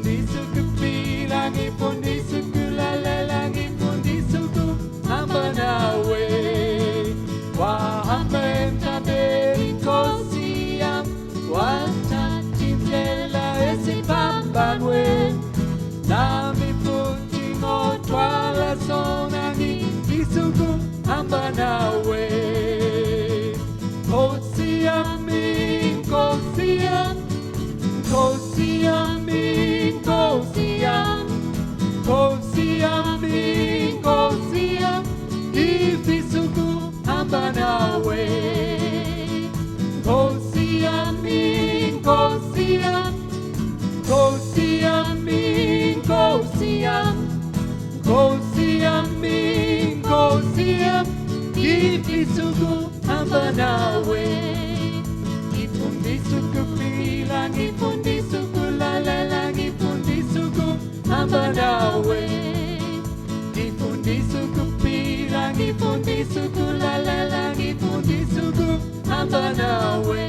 Ifundisuku bilang ifundisuku lalelang ifundisuku hamba nawe. Wahamba mtaberi kosiam watatindela esipambanwe. Nami puting otwala sonangi isuku hamba nawe. Kosiam kosiam kosiam kosiam kosiam kosiam ifisuku hamba nawe. Kosiam kosiam kosiam kosiam kosiam kosiam ifisuku hamba nawe. Ifundisuku bilang ifundisuku lalelang ifundisuku hamba nawe. Ifundisuku bilang ifundisuku lalelang ifundisuku hamba nawe.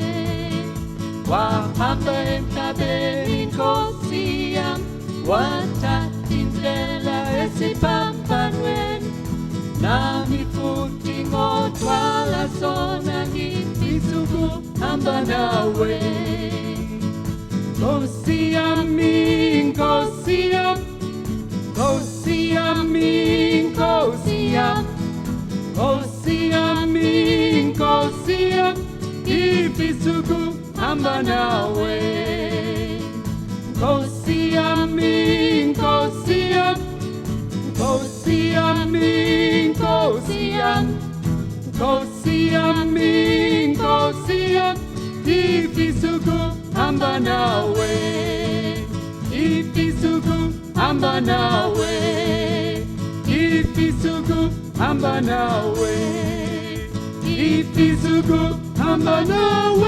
Wahamba mtaberi kosiam watatindela esipambanwen. Nami puting otwala sonangi isuku hamba nawe. Kosiam kosiam kosiam kosiam kosiam kosiam ifisuku hamba nawe. Kosiam kosiam kosiam kosiam kosiam kosiam ifisuku hamba nawe. Ifisuku hamba nawe. Ifisuku hamba nawe. Ifisuku hamba nawe.